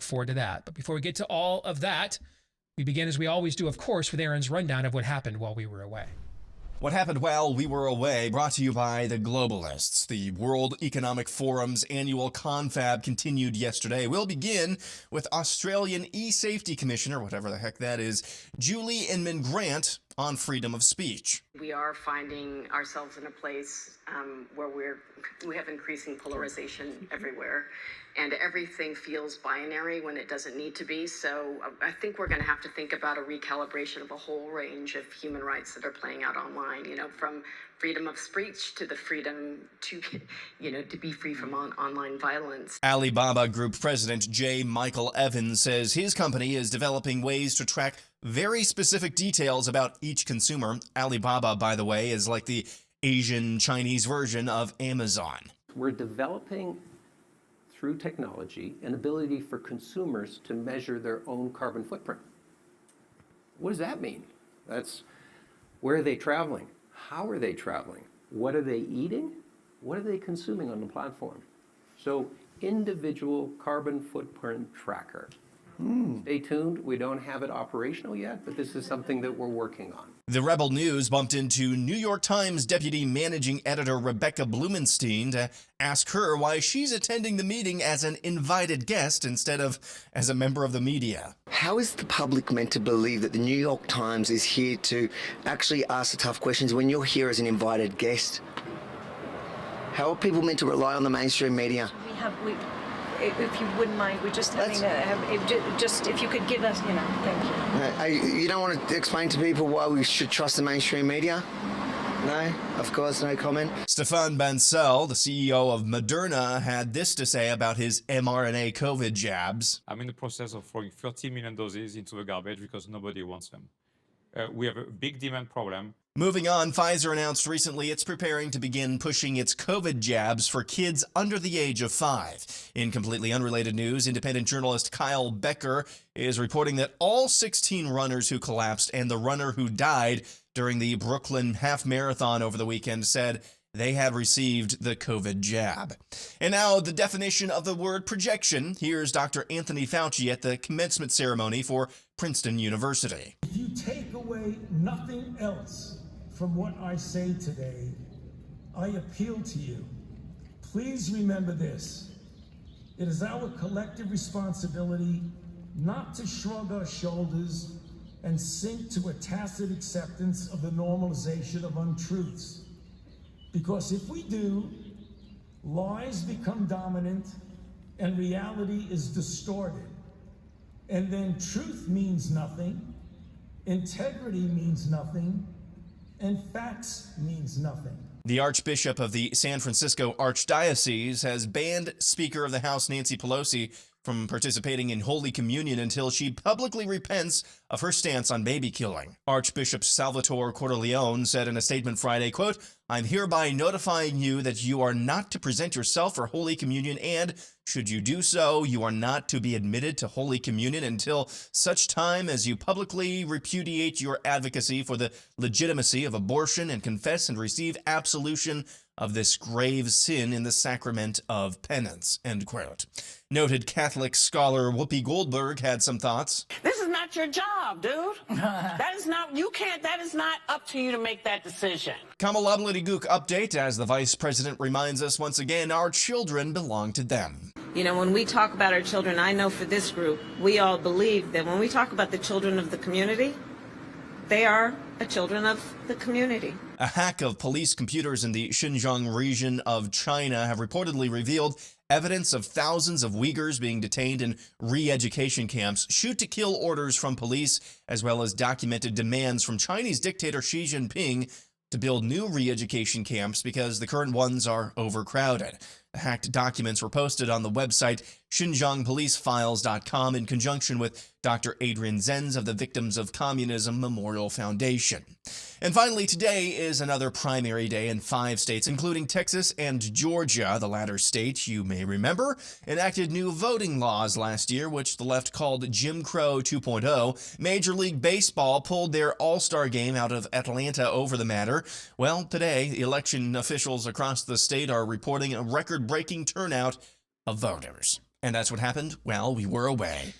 forward to that. But before we get to all of that, we begin, as we always do, of course, with Aaron's rundown of what happened while we were away. What happened while we were away, brought to you by the globalists. The World Economic Forum's annual confab continued yesterday. We'll begin with Australian E-Safety Commissioner, whatever the heck that is, Julie Inman-Grant, on freedom of speech. We are finding ourselves in a place where we have increasing polarization everywhere, and everything feels binary when it doesn't need to be. So I think we're going to have to think about a recalibration of a whole range of human rights that are playing out online, from freedom of speech to the freedom to, to be free from online violence. Alibaba Group President J. Michael Evans says his company is developing ways to track very specific details about each consumer. Alibaba, by the way, is like the Asian Chinese version of Amazon. We're developing, through technology, an ability for consumers to measure their own carbon footprint. What does that mean? That's where are they traveling? How are they traveling? What are they eating? What are they consuming on the platform? So, individual carbon footprint tracker. Stay tuned. We don't have it operational yet, but this is something that we're working on. The Rebel News bumped into New York Times Deputy Managing Editor Rebecca Blumenstein to ask her why she's attending the meeting as an invited guest instead of as a member of the media. How is the public meant to believe that the New York Times is here to actually ask the tough questions when you're here as an invited guest? How are people meant to rely on the mainstream media? If you wouldn't mind, we're just having to have, just if you could give us, thank you. You don't want to explain to people why we should trust the mainstream media? No? Of course, no comment. Stéphane Bancel, the CEO of Moderna, had this to say about his mRNA COVID jabs. I'm in the process of throwing 30 million doses into the garbage because nobody wants them. We have a big demand problem. Moving on, Pfizer announced recently it's preparing to begin pushing its COVID jabs for kids under the age of 5. In completely unrelated news, independent journalist Kyle Becker is reporting that all 16 runners who collapsed and the runner who died during the Brooklyn Half Marathon over the weekend said they had received the COVID jab. And now the definition of the word projection. Here's Dr. Anthony Fauci at the commencement ceremony for Princeton University. If you take away nothing else from what I say today, I appeal to you. Please remember this. It is our collective responsibility not to shrug our shoulders and sink to a tacit acceptance of the normalization of untruths. Because if we do, lies become dominant and reality is distorted. And then truth means nothing, integrity means nothing, and facts means nothing. The Archbishop of the San Francisco Archdiocese has banned Speaker of the House Nancy Pelosi from participating in Holy Communion until she publicly repents of her stance on baby killing. Archbishop Salvatore Cordileone said in a statement Friday, quote, "I'm hereby notifying you that you are not to present yourself for Holy Communion, and should you do so, you are not to be admitted to Holy Communion until such time as you publicly repudiate your advocacy for the legitimacy of abortion and confess and receive absolution of this grave sin in the sacrament of penance," end quote. Noted Catholic scholar Whoopi Goldberg had some thoughts. This is not your job, dude. That is not up to you to make that decision. Kamala Gook update as the Vice President reminds us once again our children belong to them. When we talk about our children, I know for this group, we all believe that when we talk about the children of the community, they are the children of the community. A hack of police computers in the Xinjiang region of China have reportedly revealed evidence of thousands of Uyghurs being detained in re-education camps, shoot-to-kill orders from police, as well as documented demands from Chinese dictator Xi Jinping to build new re-education camps because the current ones are overcrowded. The hacked documents were posted on the website XinjiangPoliceFiles.com in conjunction with Dr. Adrian Zenz of the Victims of Communism Memorial Foundation. And finally, today is another primary day in 5 states, including Texas and Georgia. The latter state, you may remember, enacted new voting laws last year, which the left called Jim Crow 2.0. Major League Baseball pulled their All-Star game out of Atlanta over the matter. Well, today, election officials across the state are reporting a record-breaking turnout of voters. And that's what happened while we were away.